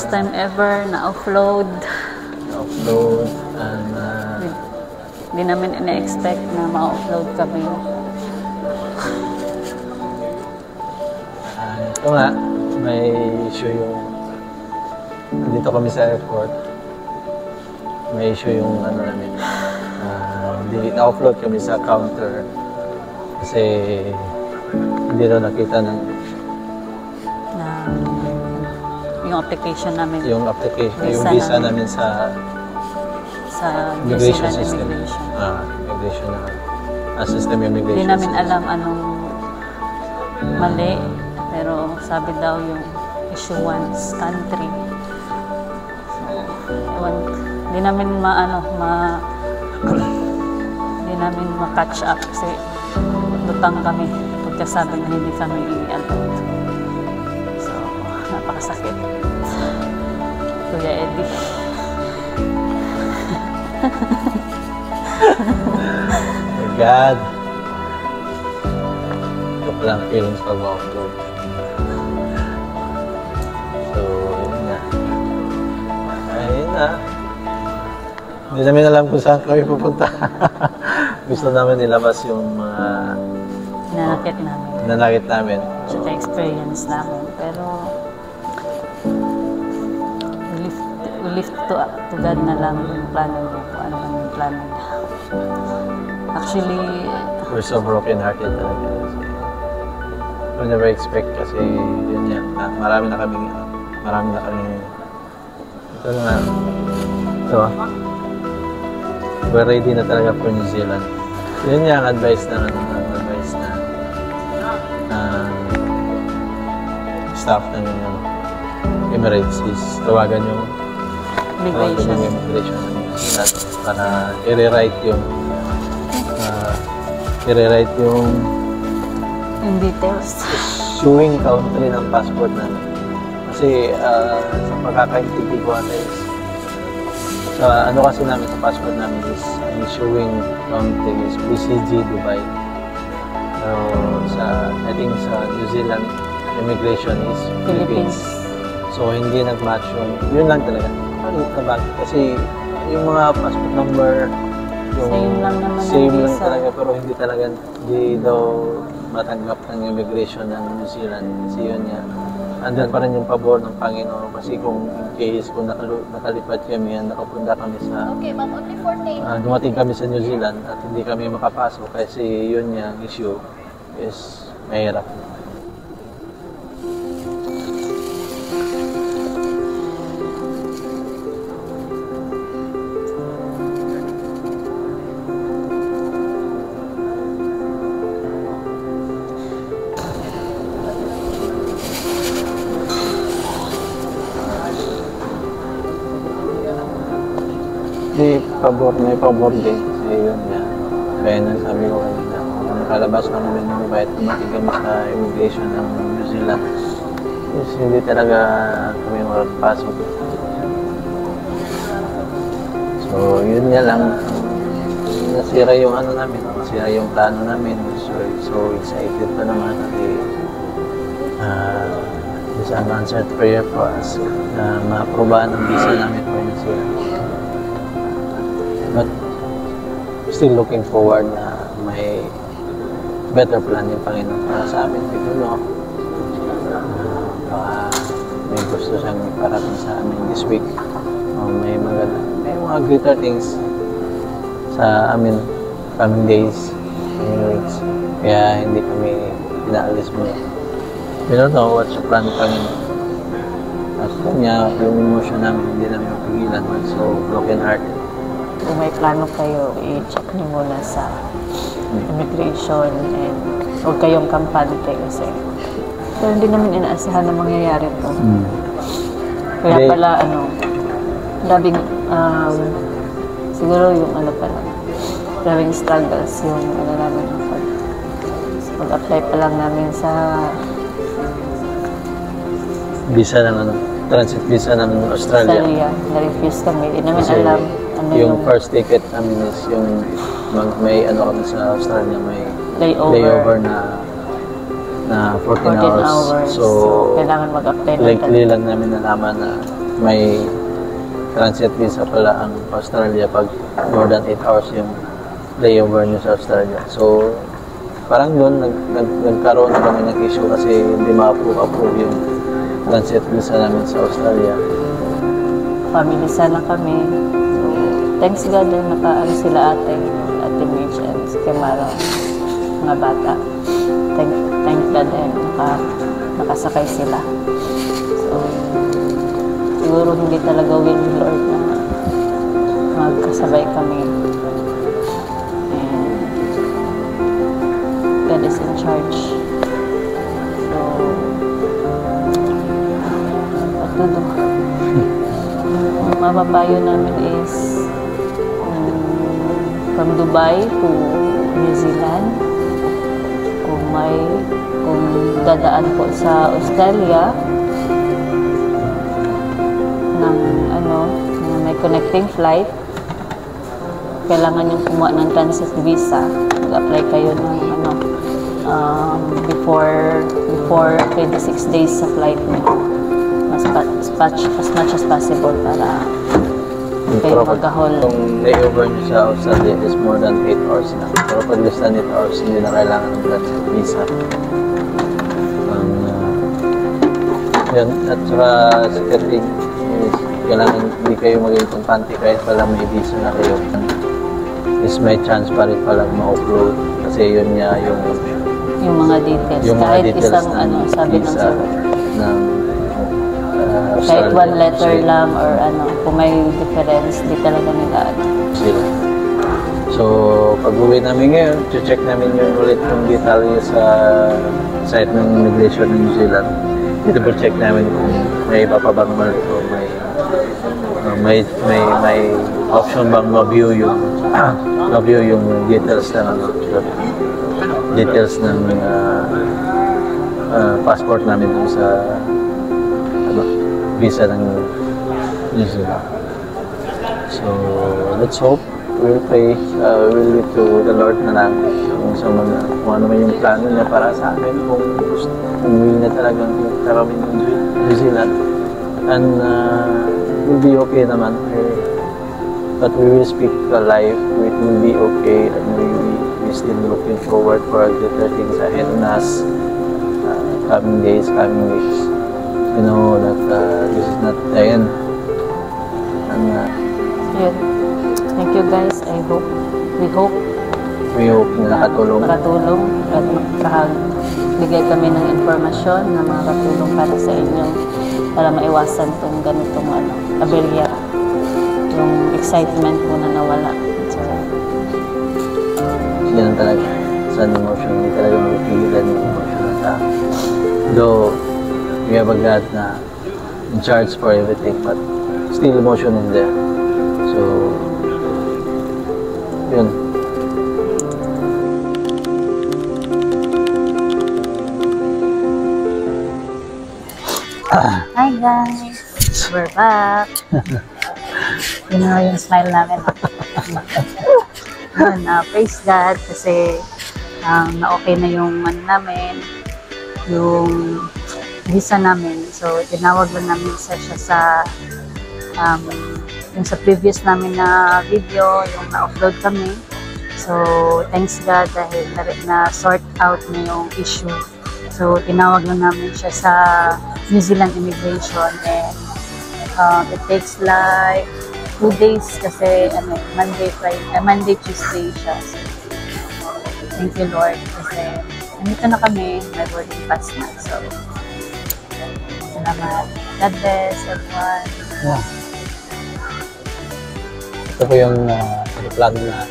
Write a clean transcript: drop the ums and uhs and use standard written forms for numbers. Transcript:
First time ever na-offload. Na-offload and Hindi namin ina-expect na ma-offload kami. Ito nga, may issue yung dito kami sa airport. May issue yung ano namin. Hindi na-offload kami sa counter kasi hindi daw nakita ng yung application namin. Yung application, yung visa namin sa immigration system. Immigration system, immigration. Hindi namin alam anong mali, pero sabi daw yung issuance country. So, hindi namin hindi namin ma-catch up kasi lutang kami pagkasabi na hindi kami i-allowed. So, napakasakit. Kuya Eddie. My God. Ito palang feelings pag ma-offload. So, yun na. Ayun na. Hindi namin alam kung saan kami pupunta. Gusto namin ilabas yung mga nanakit namin. Tsaka experience namin. Pero we lift to God na lang yung plano niya. Kung ano man yung plano niya. Actually, we're so broken-hearted talaga. We never expect kasi yun yan. Marami na kami ito na. Ito. We're ready na talaga for New Zealand. Yun yung advice na staff ng Emirates is tawagan yung immigration para i-rewrite yung details. Issuing country ng passport namin. Kasi sa pagkakaintindi ko is ano kasi namin sa passport namin is issuing country is BCG Dubai. Pero I think sa New Zealand immigration is Philippines. So hindi nag-match yun lang talaga. Kasi yung mga passport number yung same lang talaga pero hindi daw matanggap ng immigration ng New Zealand kasi yun yan. Andun pa rin yung pabor ng Panginoon kasi kung in case kung nakalipad kami nakapunta kami sa dumating kami sa New Zealand at hindi kami makapasok kasi yun yung issue is mahirap. May pabor din. Kasi yun nga. Kaya nang sabi ko kanina, nakalabas na kami ng Dubai at tumating kami sa immigration ng New Zealand. Yes, hindi talaga kami makapasok. So, yun nga lang. Nasira yung namin. Nasira yung plano namin. So excited pa naman. This is an answered prayer for us na ma-aprobahan ang visa namin for New Zealand. But still looking forward na may better plan yung Panginoon para sa amin. Siguro, may gusto siyang parating sa amin this week. May mga greater things sa amin coming days, coming weeks. Kaya hindi kami inaalis mo. We don't know what's the plan ng Panginoon. At kanya, yung emotion namin, hindi namin mapigilan. So, broken-hearted. Kung may plano kayo, i-check niyo muna sa immigration and huwag kayong kampante kasi pero hindi namin inaasahan na mangyayari ito. Kaya pala, labing, siguro yung labing struggles yung namin mag-apply pa lang namin sa visa ng transit visa ng Australia. Na-refuse kami. Hindi namin kasi alam yung first ticket namin is yung may kami sa Australia, may layover na 14 hours. So, kailangan mag-apply likely lang namin nalaman na may transit visa pala ang Australia pag more than 8 hours yung layover nyo sa Australia. So, parang doon, nagkaroon na kami ng issue kasi hindi ma-approve yung transit visa namin sa Australia. Family sana kami. So, thanks God din nakaano sila ate Mitch and si Kemara, mga bata. Thank God din nakasakay sila. So, siguro hindi talaga will ni Lord na magkasabay kami. And God is in charge. So, what to do? Ang mapapayo namin is from Dubai to New Zealand. Kung dadaan po sa Australia ng may connecting flight, kailangan yung kumuha ng transit visa. Mag-apply kayo ng before 26 days sa flight niyo. As much as possible para kayo mag-ahol. Kung layover nyo sa Australia is more than 8 hours na. Pero pag less than 8 hours, hindi na kailangan ng transit visa. Yun. At saka second thing is kailangan hindi kayo maging kampante kahit pala may visa na kayo. Is may chance pa rin palang ma-upload kasi yun nga yung mga details. Yung mga kahit details isang sabi ng visa ng kahit one letter lang or kung may difference, di talaga nila sila. So, pag-uwi namin ngayon, check namin ulit yung detalye sa site ng immigration ng New Zealand. Double check namin kung may iba pa bang mali o may option bang ma-view yung details ng passport namin sa visa ng New Zealand. So, let's hope. We'll pray. We'll leave to the Lord na lang kung ano man yung plano niya para sa akin, kung umuwi na talagang kami ng New Zealand. And we'll be okay naman. But we will speak life. It will be okay. And we're still looking forward for greater things ahead of us. Coming days, coming weeks. You know that this is not the end. And thank you guys. We hope na nakatulong at makapagbigay kami ng informasyon na makakatulong para sa inyo para maiwasan itong ganitong aberya, yung excitement mo na nawala. So, yan talaga sa emotion, hindi talaga mapipigilan yung emotion ng tao. Though we have a God na in charge for everything, but still emotion in there. So, yun. Hi guys! We're back! Yun na yung smile namin. Praise God kasi na-okay na yung namin, yung visa namin. So, tinawag lang namin siya sa yung sa previous namin na video, yung na-upload kami. So, thanks God dahil na-sort out na yung issue. So, tinawag lang namin siya sa New Zealand Immigration and it takes like 2 days kasi Monday, Tuesday siya. So, thank you Lord kasi nandito na kami, may boarding pass na. So, salamat. God bless everyone. Yeah. Ito po yung plano na